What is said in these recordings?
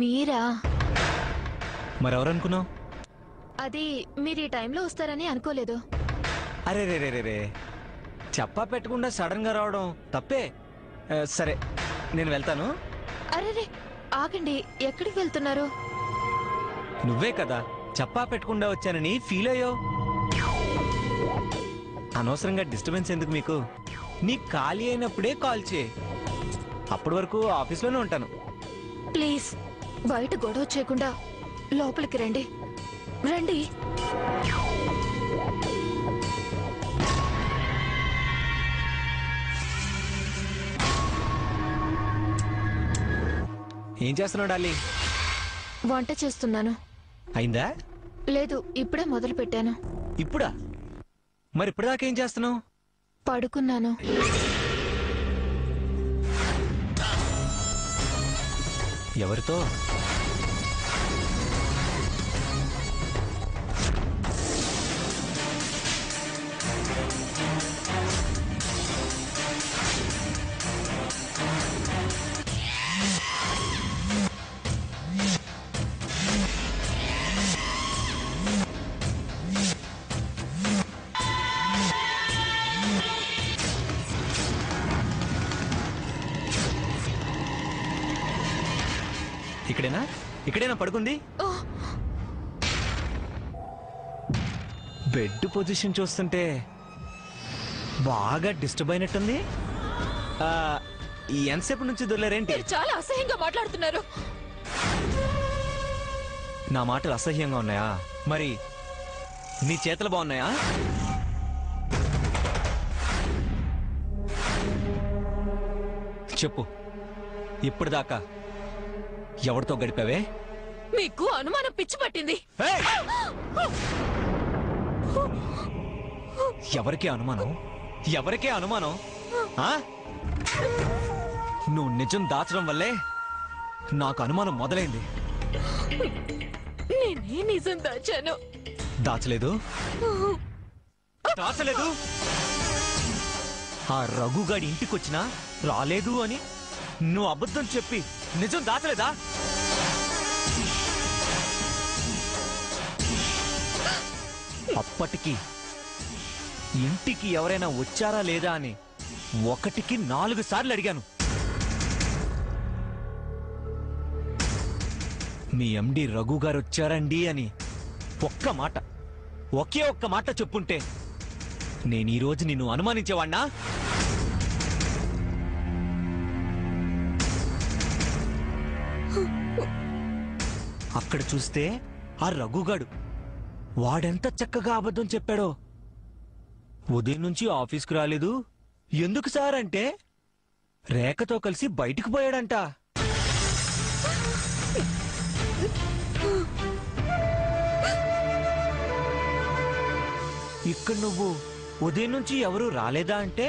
మీరా? మరెవరనుకున్నావు? అది మీరు ఈ టైంలో వస్తారని అనుకోలేదు. అరే రే రే రే రే, చెప్పా పెట్టకుండా సడన్ గా రావడం తప్పే. సరే నేను వెళ్తాను. అరే ఆగండి, ఎక్కడికి వెళ్తున్నారు? నువ్వే కదా చెప్పా పెట్టకుండా వచ్చానని ఫీల్ అయ్యో. అనవసరంగా డిస్టర్బెన్స్ ఎందుకు మీకు? నీ ఖాళీ అయినప్పుడే కాల్ చేయి. అప్పటి వరకు ఆఫీస్లోనే ఉంటాను. ప్లీజ్ బయట గొడవ చేయకుండా లోపలికి రండి. రండి. ఏం చేస్తున్నావు డార్లింగ్? వంట చేస్తున్నాను. అయిందా? లేదు, ఇప్పుడే మొదలు పెట్టాను. ఇప్పుడా? మరి ఇప్పటిదాకా ఏం చేస్తున్నావు? పడుకున్నాను. ఎవరితో? ఇక్కడేనా? ఇక్కడేనా పడుకుంది? బెడ్ పొజిషన్ చూస్తుంటే బాగా డిస్టర్బ్ అయినట్టుంది. ఎంతసేపు నుంచి దొర్లేరేంటి? చాలా అసహ్యంగా మాట్లాడుతున్నారు. నా మాటలు అసహ్యంగా ఉన్నాయా? మరి నీ చేతులు బాగున్నాయా? చెప్పు, ఇప్పటిదాకా ఎవరితో గడిపావే? మీకు అనుమానం పిచ్చి పట్టింది. ఎవరికే అనుమానం? ఎవరికే అనుమానం? నువ్వు నిజం దాచడం వల్లే నాకు అనుమానం మొదలైంది. నేనే నిజం దాచాను. దాచలేదు, దాచలేదు. ఆ రఘుగాడి ఇంటికొచ్చినా రాలేదు అని నువ్వు అబద్ధం చెప్పి నిజం దాచలేదా? అప్పటికి ఇంటికి ఎవరైనా వచ్చారా లేదా అని 1కి 4 సార్లు అడిగాను. మీ ఎండి రఘు గారు వచ్చారండి అని ఒకే ఒక్క మాట చెప్పుంటే నేను ఈరోజు నిన్ను అనుమానించేవాణ్ణా? అక్కడ చూస్తే ఆ రఘుగాడు వాడెంత చక్కగా అబద్ధం చెప్పాడో. ఉదయం నుంచి ఆఫీస్కు రాలేదు. ఎందుకు సార్ అంటే రేఖతో కలిసి బయటికి పోయాడంట. ఇక్కడ నువ్వు ఉదయం నుంచి ఎవరు రాలేదా అంటే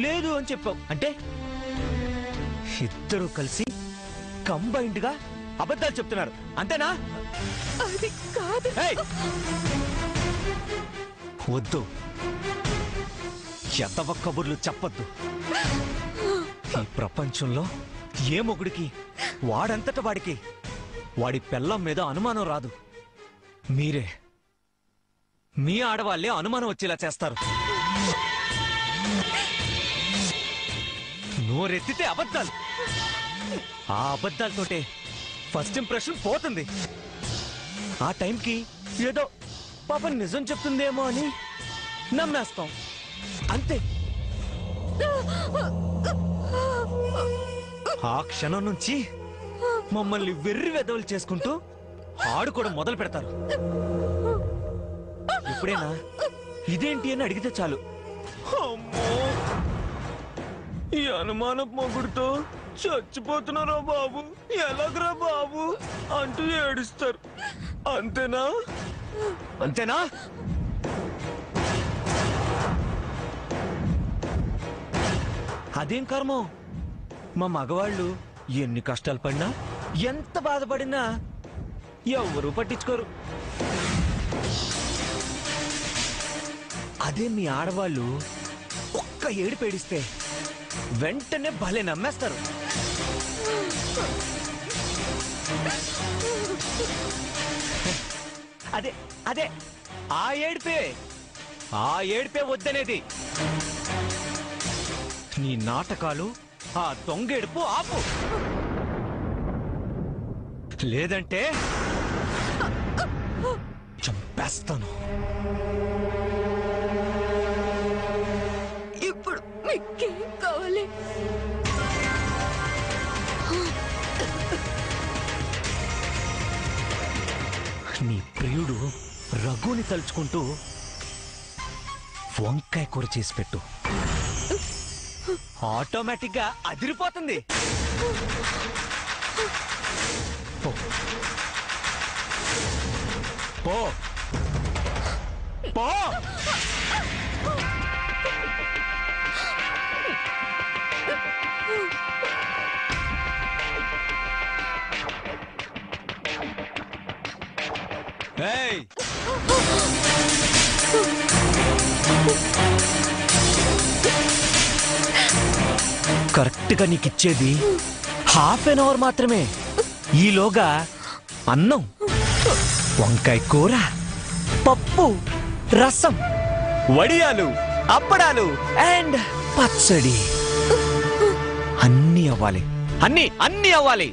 లేదు అని చెప్పావు. అంటే ఇద్దరు కలిసి కంబైన్డ్ గా అబద్ధాలు చెప్తున్నారు, అంతేనా? అది కాదు. వద్దు, ఎతవ కబుర్లు చెప్పొద్దు. ఈ ప్రపంచంలో ఏ మొగుడికి వాడంతట వాడికి వాడి పెళ్ళం మీద అనుమానం రాదు. మీరే, మీ ఆడవాళ్లే అనుమానం వచ్చేలా చేస్తారు. నోరెత్తితే అబద్ధాలు. ఆ అబద్ధాలతోటే ఫస్ట్ ఇంప్రెషన్ పోతుంది. ఆ టైంకి ఏదో పాపం నిజం చెప్తుందేమో అని నమ్మేస్తాం, అంతే. ఆ క్షణం నుంచి మమ్మల్ని వెర్రి వెదవులు చేసుకుంటూ ఆడుకోవడం మొదలు పెడతారు. ఎప్పుడైనా ఇదేంటి అని అడిగితే చాలు, అమ్మో ఈ అనుమానం మొగుడుతో చచ్చిపోతున్నారా బాబు, ఎలాగరా బాబు అంటూ ఏడుస్తారు. అంతేనా? అంతేనా? అదేం కర్మో, మా మగవాళ్ళు ఎన్ని కష్టాలు పడినా ఎంత బాధపడినా ఎవరూ పట్టించుకోరు. అదే మీ ఆడవాళ్ళు ఒక్క ఏడిపేడిస్తే వెంటనే భలే నమ్మేస్తారు. అదే అదే ఆ ఏడిపే వద్దనేది. నీ నాటకాలు, ఆ దొంగేడుపు ఆపు, లేదంటే చంపేస్తాను. ఇప్పుడు మీకేం కావాలి? నీ ప్రియుడు రఘుని తలుచుకుంటూ వంకాయ కూర చేసి పెట్టు. ఆటోమేటిక్ గా అదిరిపోతుంది. పో పో పో. ఏయ్, కరెక్ట్ గా నీకిచ్చేది ½ మాత్రమే. ఈలోగా అన్నం, వంకాయ కూర, పప్పు, రసం, వడియాలు, అప్పడాలు అండ్ పచ్చడి అన్నీ అవ్వాలి. అన్నీ అవ్వాలి.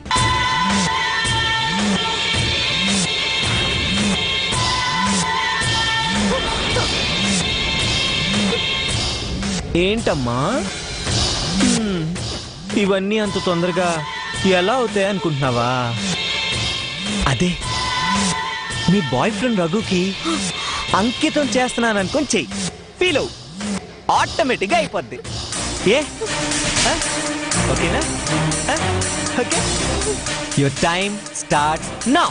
ఏంటమ్మా, ఇవన్నీ అంత తొందరగా ఎలా అవుతాయి అనుకుంటున్నావా? అదే మీ బాయ్ ఫ్రెండ్ రఘుకి అంకితం చేస్తున్నాను అనుకుని చెయ్యి. ఫీల్ అవు, ఆటోమేటిక్గా అయిపోద్ది. ఏ ఓకేనా? Okay, your time starts now.